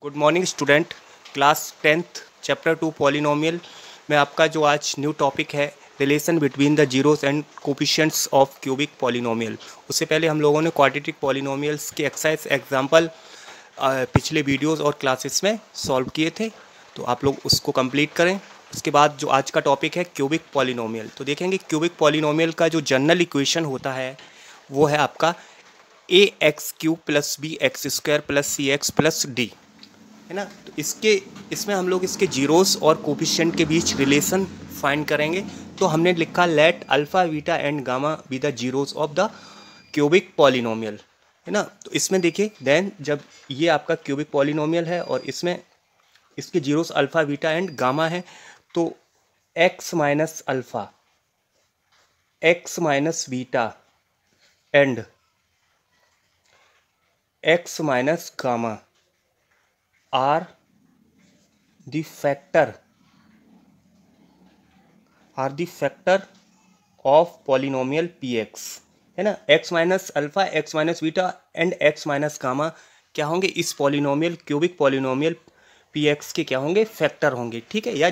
Good morning student. Class 10th chapter 2 polynomial में आपका जो आज न्यू टॉपिक है relation between the zeros and coefficients of cubic polynomial. उससे पहले हम लोगों ने क्वाड्रेटिक पॉलिनोमियल्स के एक्सरसाइज एग्जांपल पिछले वीडियोस और क्लासेस में सॉल्व किए थे, तो आप लोग उसको कंप्लीट करें। उसके बाद जो आज का टॉपिक है क्यूबिक पॉलिनोमियल, तो देखेंगे क्यूबिक पॉलिनोमियल का जो जनरल इक्वेशन होता है वो है आपका A X cube plus B X square plus C X plus D, है ना। तो इसमें हम लोग इसके जीरोस और कोफिशिएंट के बीच रिलेशन फाइंड करेंगे। तो हमने लिखा let alpha beta and gamma be the zeros of the cubic polynomial, है ना। तो इसमें देखिए देन जब ये आपका क्यूबिक पॉलिनोमियल है और इसमें इसके zeros alpha beta and gamma है, तो x minus alpha, x minus beta and x minus gamma are the factor of polynomial P x, है ना। X minus alpha, x minus beta and x minus gamma क्या होंगे, इस polynomial cubic polynomial P x के क्या होंगे, factor होंगे, ठीक है। या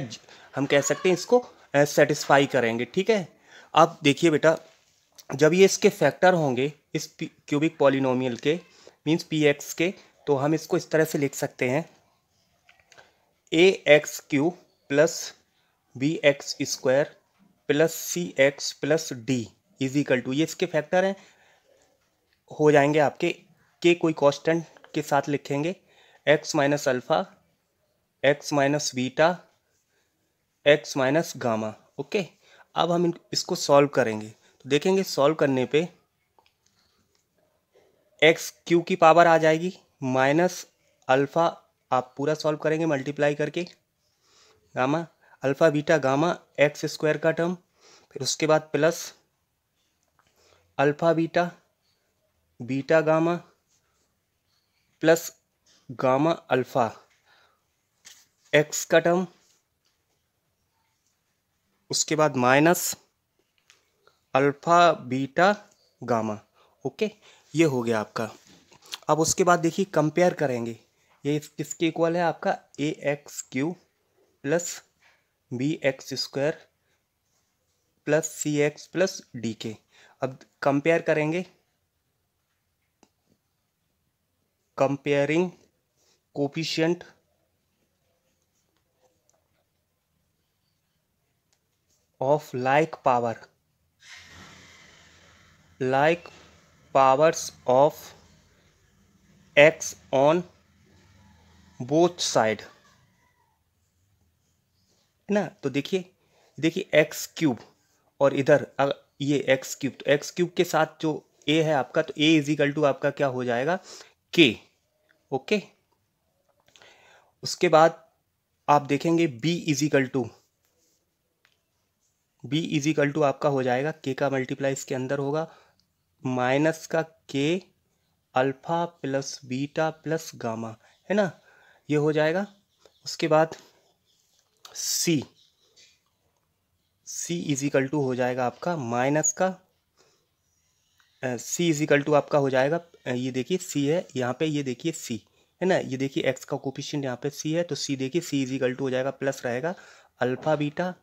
हम कह सकते हैं इसको सेटिस्फाई करेंगे, ठीक है। अब देखिए बेटा, जब ये इसके फैक्टर होंगे इस क्यूबिक पॉलिनोमियल के मीन्स पी एक्स के, तो हम इसको इस तरह से लिख सकते हैं A X cube plus B X square plus C X plus D is equal to, ये इसके फैक्टर हैं, हो जाएंगे आपके के कोई कांस्टेंट के साथ लिखेंगे x minus alpha, x minus beta, x minus gamma. Okay, अब हम इसको सॉल्व करेंगे, तो देखेंगे सॉल्व करने पे एक्स क्यू की पावर आ जाएगी माइनस अल्फा, आप पूरा सॉल्व करेंगे मल्टीप्लाई करके, gamma alpha beta gamma x square का टर्म, फिर उसके बाद plus alpha beta beta gamma plus gamma alpha x का टर्म, उसके बाद minus alpha beta gamma. Okay, ये हो गया आपका। अब उसके बाद देखिए कंपेयर करेंगे, ये किसके इक्वल है आपका A X cube plus B X square plus C X plus D के। अब कंपेयर करेंगे, comparing coefficient of like powers of x on both side, है ना। तो देखिए एक्स क्यूब और इधर ये एक्स क्यूब, तो एक्स क्यूब के साथ जो ए है आपका, तो ए इज इक्वल टू आपका क्या हो जाएगा के। ओके, उसके बाद आप देखेंगे बी इज इक्वल टू आपका हो जाएगा के का मल्टीप्लाई इसके अंदर होगा माइनस का के alpha plus beta plus gamma, है ना, ये हो जाएगा। उसके बाद सी इज इक्वल टू हो जाएगा आपका माइनस का सी इज इक्वल टू आपका हो जाएगा, ये देखिए सी है यहाँ पे, ये देखिए सी है ना, ये देखिए एक्स का कोफिशिएंट यहाँ पे सी है, तो सी देखिए सी इज इक्वल टू हो जाएगा प्लस रहेगा अल्फा बीटा,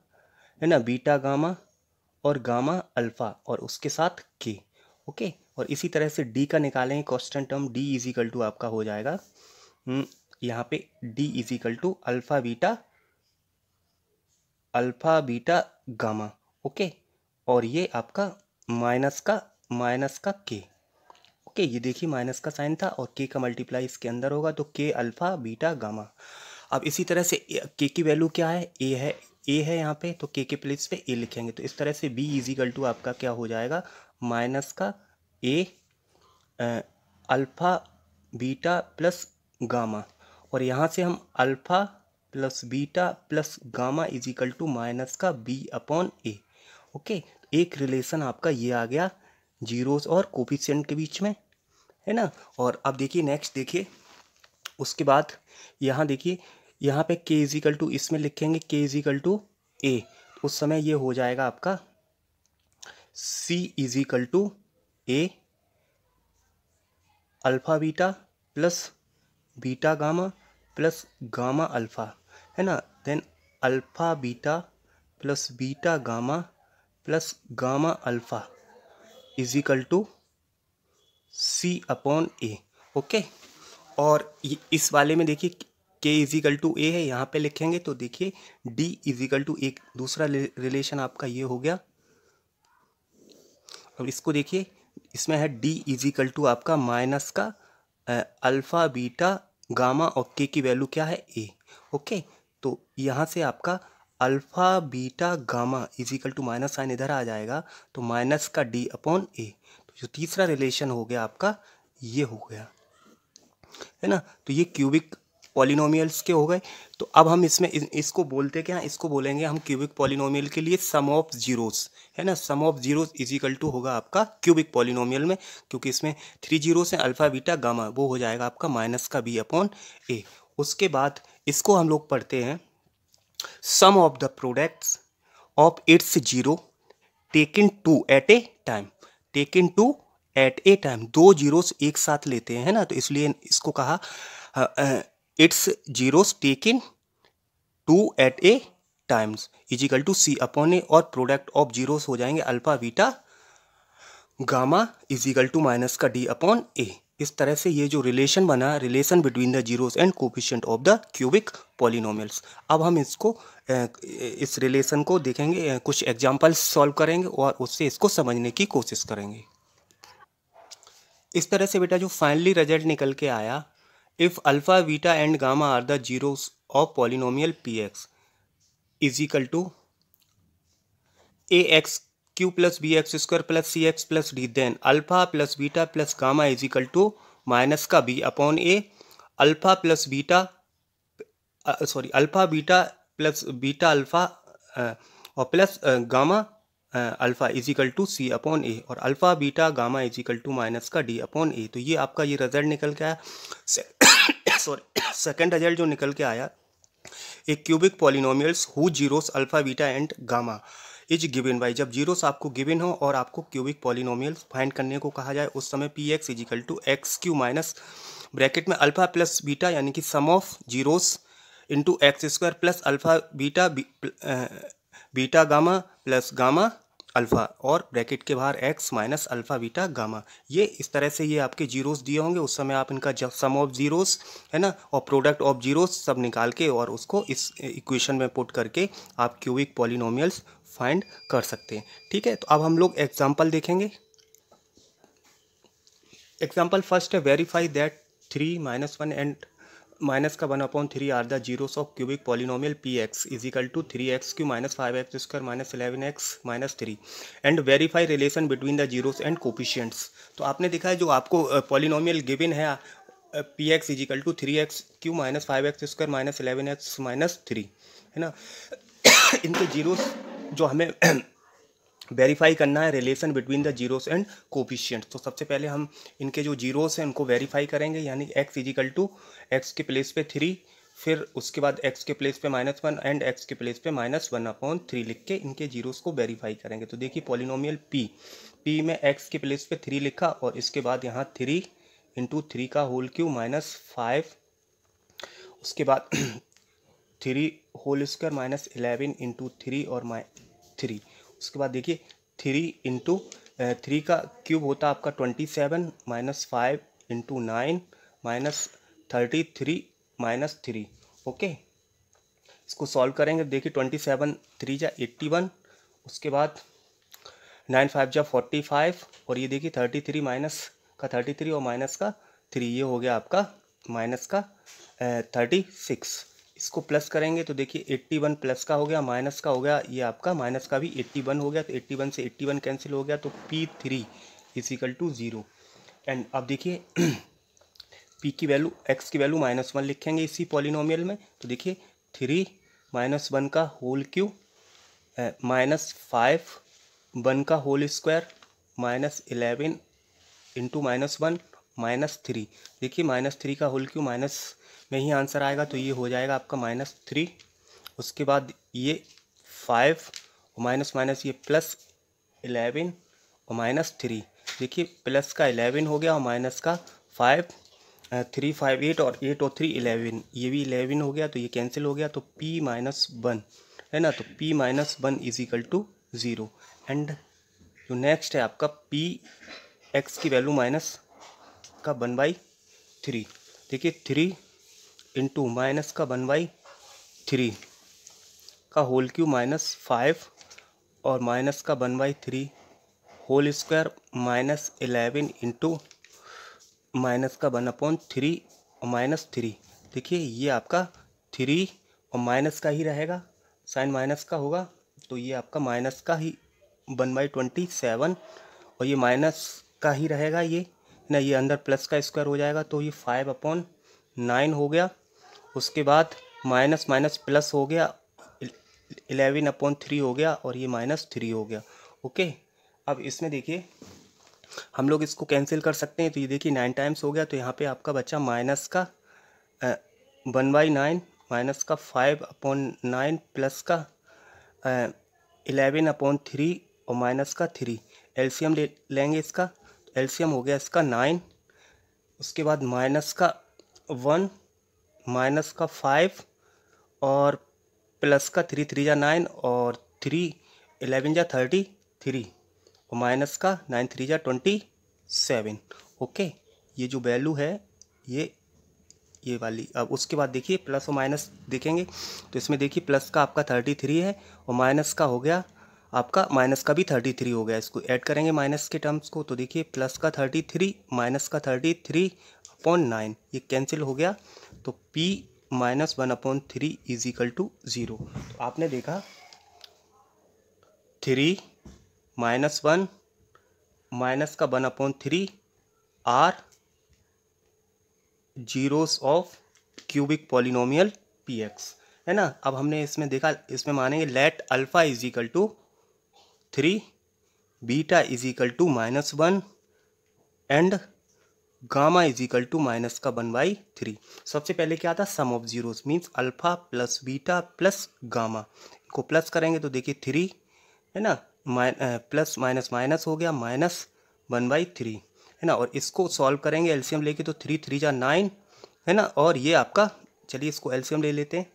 है ना, बीटा गामा और गामा अल्फा और उसके साथ के। ओके, और इसी तरह से डी का निकालेंगे constant term, D is equal to आपका हो जाएगा यहाँ पे D is equal to alpha beta gamma. Okay, और ये आपका माइनस का के। ओके, ये देखिए माइनस का साइन था और के का मल्टीप्लाई इसके अंदर होगा, तो के अल्फा बीटा गामा। अब इसी तरह से के की वैल्यू क्या है, ए है यहाँ पे, तो के प्लेस पे ए लिखेंगे, तो इस तरह से बी इज इक्वल टू आपका क्या हो जाएगा माइनस का a alpha beta plus gamma, और यहाँ से हम alpha plus beta plus gamma is equal to minus का बी अपॉन ए। ओके, एक रिलेशन आपका ये आ गया जीरोस और कोफिशिएंट के बीच में, है ना। और अब देखिए नेक्स्ट देखिए, उसके बाद यहाँ देखिए यहाँ पे के इज इक्वल टू इसमें लिखेंगे के इज इक्वल टू ए, उस समय ये हो जाएगा आपका C is equal to A alpha beta plus beta gamma plus gamma alpha, है ना, then alpha beta plus beta gamma plus gamma alpha is equal to C upon A. Okay, और इस वाले में देखिए के इज इक्वल टू ए है, यहाँ पे लिखेंगे तो देखिए डी इज इक्वल टू ए, दूसरा रिलेशन आपका ये हो गया। अब इसको देखिए, इसमें है डी इज इक्वल टू आपका माइनस का अल्फ़ा बीटा गामा और के की वैल्यू क्या है ए। ओके, तो यहाँ से आपका alpha beta gamma is equal to minus sign इधर आ जाएगा, तो माइनस का डी अपॉन ए। तो जो तीसरा रिलेशन हो गया आपका ये हो गया, है ना। तो ये क्यूबिक पॉलिनोमियल्स के हो गए। तो अब हम इसमें इसको बोलते क्या, इसको बोलेंगे हम क्यूबिक पॉलिनोमियल के लिए सम ऑफ जीरोस, है ना। Sum of zeros is equal to होगा आपका क्यूबिक पॉलिनोमियल में, क्योंकि इसमें 3 जीरोस हैं, अल्फा बीटा गामा, वो हो जाएगा आपका माइनस का बी अपॉन ए। उसके बाद इसको हम लोग पढ़ते हैं sum of the products of its zero taken two at a time. Taken two at a time, दो जीरोस एक साथ लेते हैं, है ना, तो इसलिए इसको कहा its zeros taken two at a times is equal to C upon A, और प्रोडक्ट ऑफ जीरोस हो जाएंगे alpha beta gamma is equal to minus का डी अपॉन ए। इस तरह से ये जो रिलेशन बना, relation between the zeros and coefficient of the cubic polynomials. अब हम इसको इस रिलेशन को देखेंगे, कुछ एग्जांपल्स सॉल्व करेंगे और उससे इसको समझने की कोशिश करेंगे। इस तरह से बेटा जो फाइनली रिजल्ट निकल के आया, if alpha beta and gamma are the zeros of polynomial P x is equal to A X cube plus B X square plus C X plus D, then alpha plus beta plus gamma is equal to minus का B upon A, alpha plus beta alpha beta plus beta alpha और plus gamma alpha is equal to C upon A, और alpha beta gamma is equal to minus का D upon ए। तो ये आपका ये result निकल के आया। सॉरी, सेकंड रिजल्ट जो निकल के आया, एक cubic polynomials who zeros alpha beta and gamma is given by, जब जीरोस आपको गिवन हो और आपको क्यूबिक पॉलिनोमियल्स फाइंड करने को कहा जाए, उस समय P x is equal to X cube minus bracket में अल्फा प्लस बीटा यानी कि sum of zeros into X square plus alpha beta beta gamma plus gamma alpha, और ब्रैकेट के बाहर X minus alpha beta gamma. ये इस तरह से ये आपके जीरोस दिए होंगे, उस समय आप इनका सम ऑफ जीरोस, है ना, और प्रोडक्ट ऑफ जीरोस सब निकाल के और उसको इस इक्वेशन में पुट करके आप क्यूबिक पॉलिनोमियल्स फाइंड कर सकते हैं। ठीक है, तो अब हम लोग एग्जाम्पल देखेंगे। एग्जाम्पल फर्स्ट है, verify that 3 minus 1 and minus का 1/3 are the zeros of cubic polynomial P x is equal to 3x³ minus 5x square minus 11x minus 3 and verify relation between the zeros and coefficients. तो आपने देखा है जो आपको polynomial given है p x is equal to 3x³ minus 5x square minus 11x minus 3, है ना। इनके जीरोस जो हमें वेरीफाई करना है, relation between the zeros and coefficients. तो सबसे पहले हम इनके जो जीरोस हैं उनको वेरीफाई करेंगे, यानी x is equal to x के प्लेस पे 3, फिर उसके बाद x के प्लेस पे -1 एंड x के प्लेस पे -1/3 लिख के इनके जीरोस को वेरीफाई करेंगे। तो देखिए पॉलिनोमियल p में x के प्लेस पे 3 लिखा, और इसके बाद यहाँ 3 इंटू 3 का होल क्यूब -5, उसके बाद 3 होल स्क्वायर -11 इंटू 3 और 3, उसके बाद देखिए 3 इंटू 3 का क्यूब होता है आपका 27 -5 इंटू 9 -33 -3। ओके, इसको सॉल्व करेंगे, देखिए 27 3 जा 81, उसके बाद 9 5 जा 45, और ये देखिए 33 माइनस का 33 और माइनस का 3, ये हो गया आपका माइनस का 36। इसको प्लस करेंगे तो देखिए 81 प्लस का हो गया, माइनस का हो गया, ये आपका माइनस का भी 81 हो गया, तो 81 से 81 कैंसिल हो गया, तो P3 is equal to 0। And अब देखिए P की वैल्यू, x की वैल्यू -1 लिखेंगे इसी पॉलिनोमियल में। तो देखिए 3 -1 का होल क्यूब -5 1 का होल स्क्वायर -11 इंटू -1 -3, देखिए -3 का होल क्यूब माइनस में ही आंसर आएगा, तो ये हो जाएगा आपका -3, उसके बाद ये 5 और माइनस माइनस ये +11 और -3, देखिए प्लस का 11 हो गया और माइनस का 5, 358 और 8 और 3 11, ये भी 11 हो गया तो ये कैंसिल हो गया, तो p-1 है ना, तो p-1 is equal to 0। And जो नेक्स्ट है आपका p x की वैल्यू माइनस का 1/3। देखिए 3 इंटू माइनस का 1/3 का होल क्यूब -5 और माइनस का 1/3 होल स्क्वायर -11 इंटू माइनस का 1/3 और -3। देखिए ये आपका 3 और माइनस का ही रहेगा, साइन माइनस का होगा, तो ये आपका माइनस का ही 1/27 और ये माइनस का ही रहेगा ये ना, ये अंदर प्लस का स्क्वायर हो जाएगा, तो ये 5/9 हो गया। उसके बाद माइनस माइनस प्लस हो गया, 11/3 हो गया और ये -3 हो गया। ओके, अब इसमें देखिए हम लोग इसको कैंसिल कर सकते हैं, तो ये देखिए 9 टाइम्स हो गया, तो यहाँ पे आपका बचा माइनस का 1/9 माइनस का 5/9 प्लस का 11/3 और माइनस का 3। एलसीएम ले लेंगे इसका, एलसीएम हो गया इसका 9। उसके बाद माइनस का 1 माइनस का 5 और प्लस का 3 3 जा 9 और 3 11 जा 33 और माइनस का 9 3 जा 27। ओके, ये जो वैल्यू है ये वाली। अब उसके बाद देखिए प्लस और माइनस देखेंगे, तो इसमें देखिए प्लस का आपका 33 है और माइनस का हो गया आपका, माइनस का भी 33 हो गया। इसको ऐड करेंगे माइनस के टर्म्स को, तो देखिए प्लस का 33 माइनस का 33/9 ये कैंसिल हो गया, तो p-1/3 इज इक्वल टू 0। तो आपने देखा 3 -1 माइनस का 1/3 are zeros of cubic polynomial px, है ना। अब हमने इसमें देखा, इसमें मानेंगे let alpha is equal to 3, beta is equal to -1 and gamma is equal to minus का 1/3। सबसे पहले क्या था, sum of zeros means alpha plus beta plus gamma, को प्लस करेंगे तो देखिए 3 है ना, प्लस माइनस माइनस हो गया -1/3 है ना। और इसको सॉल्व करेंगे एलसीएम लेके, तो 3 3 जा 9 है ना, और ये आपका, चलिए इसको एलसीएम ले लेते हैं,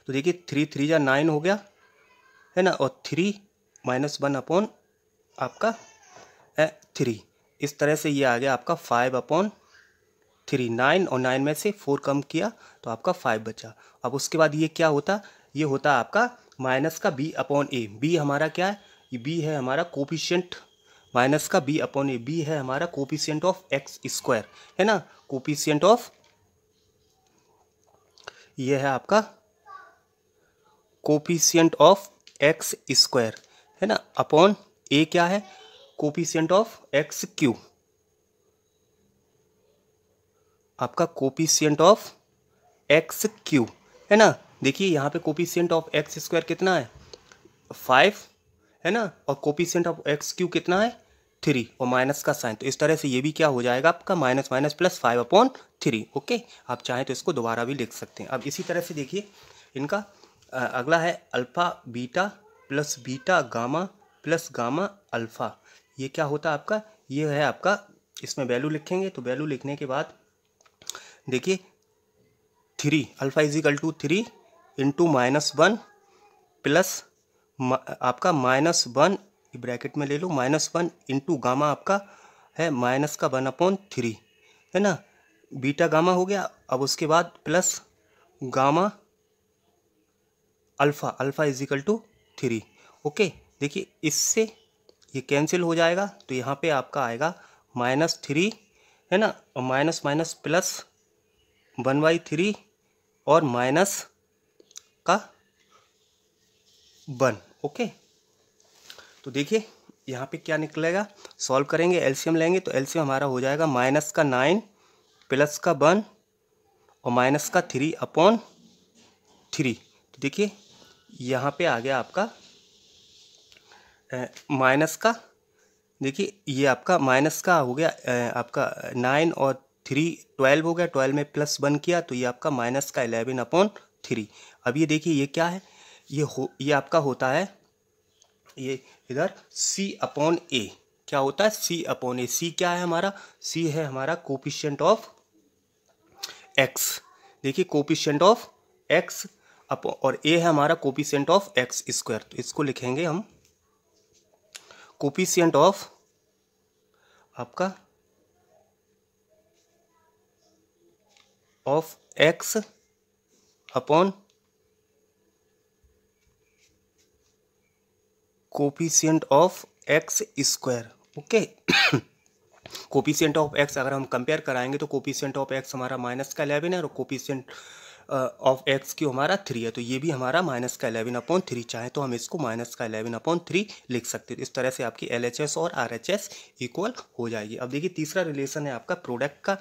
तो देखिए 3 3 जा 9 हो गया है ना, और 3 -1 अपॉन आपका 3, इस तरह से ये आ गया आपका 5/3। 9 और 9 में से 4 कम किया तो आपका 5 बचा। अब उसके बाद ये क्या होता, ये होता आपका माइनस का b/a। b हमारा क्या है, ये b है हमारा कोफिशिएंट, माइनस का b/a, b है हमारा कोफिशिएंट ऑफ एक्स स्क्वायर, है ना, कोफिशिएंट ऑफ, ये है आपका कोफिशिएंट ऑफ एक्स स्क्वायर, है ना, अपॉन a क्या है, कोफिशिएंट ऑफ एक्स क्यूब, आपका कोफिशिएंट ऑफ एक्स क्यूब, है ना। देखिए यहाँ पे कोफिशिएंट ऑफ एक्स स्क्वायर कितना है, 5 है ना, और कोफिशिएंट ऑफ एक्स क्यूब कितना है, 3 और माइनस का साइन, तो इस तरह से ये भी क्या हो जाएगा आपका माइनस माइनस प्लस 5/3। ओके, आप चाहें तो इसको दोबारा भी लिख सकते हैं। अब इसी तरह से देखिए इनका अगला है alpha beta plus beta gamma plus gamma alpha, ये क्या होता है आपका, ये है आपका, इसमें वैल्यू लिखेंगे, तो वैल्यू लिखने के बाद देखिए 3 alpha is equal to 3 into -1 plus आपका -1 ब्रैकेट में ले लो, -1 इंटू गामा आपका है माइनस का 1/3 है ना, बीटा गामा हो गया। अब उसके बाद plus gamma alpha, alpha is equal to 3। Okay, देखिए इससे ये कैंसिल हो जाएगा, तो यहाँ पे आपका आएगा -3 है ना, और माइनस माइनस प्लस 1/3 और माइनस का 1। ओके, तो देखिए यहाँ पे क्या निकलेगा, सॉल्व करेंगे, एलसीएम लेंगे, तो एलसीएम हमारा हो जाएगा माइनस का 9 प्लस का 1 और माइनस का 3/3। तो देखिए यहाँ पे आ गया आपका माइनस का, देखिए ये आपका माइनस का हो गया आपका 9 और 3 12 हो गया, 12 में प्लस 1 किया तो ये आपका माइनस का 11/3। अब ये देखिए ये क्या है, ये आपका होता है, ये इधर c/a क्या होता है, c/a। c क्या है हमारा, c है हमारा कोफिशिएंट ऑफ एक्स, देखिए कोपिशेंट ऑफ एक्स और ए है हमारा कोपिशेंट ऑफ एक्स स्क्वायर, तो इसको लिखेंगे हम कोपिशेंट ऑफ आपका of x upon coefficient of x square. Okay, coefficient of x अगर हम कंपेयर कराएंगे तो कोपिशेंट ऑफ एक्स हमारा -11 है और कोपिशेंट ऑफ एक्स क्यू हमारा 3 है, तो ये भी हमारा -11/3, चाहे तो हम इसको -11/3 लिख सकते हैं। तो इस तरह से आपकी LHS और RHS इक्वल हो जाएगी। अब देखिए तीसरा रिलेशन है आपका प्रोडक्ट का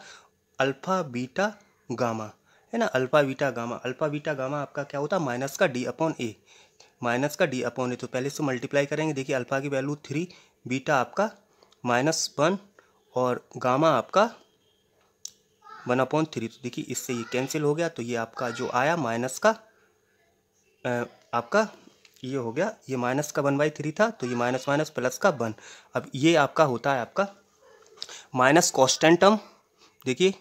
अल्फा बीटा गामा, है ना, alpha beta gamma. Alpha beta gamma आपका क्या होता है, -D/A, -D/A। तो पहले से मल्टीप्लाई करेंगे, देखिए अल्फा की वैल्यू 3, बीटा आपका -1 और गामा आपका 1/3। तो देखिए इससे ये कैंसिल हो गया, तो ये आपका जो आया माइनस का आपका ये हो गया, ये माइनस का 1/3 था, तो ये माइनस माइनस प्लस का 1। अब ये आपका होता है आपका माइनस कांस्टेंट टर्म, देखिए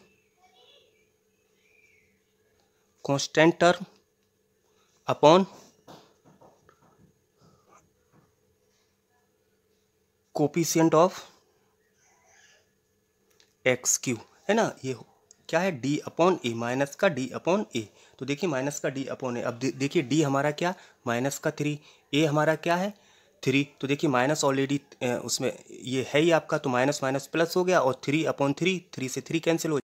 constant term upon coefficient of X cube, है ना, ये क्या है D/A, माइनस का D/A। तो देखिए माइनस का D/A, अब देखिए D हमारा क्या, -3, A हमारा क्या है 3, तो देखिए माइनस ऑलरेडी उसमें ये है ही आपका, तो माइनस माइनस प्लस हो गया और 3/3, 3 से 3 कैंसिल हो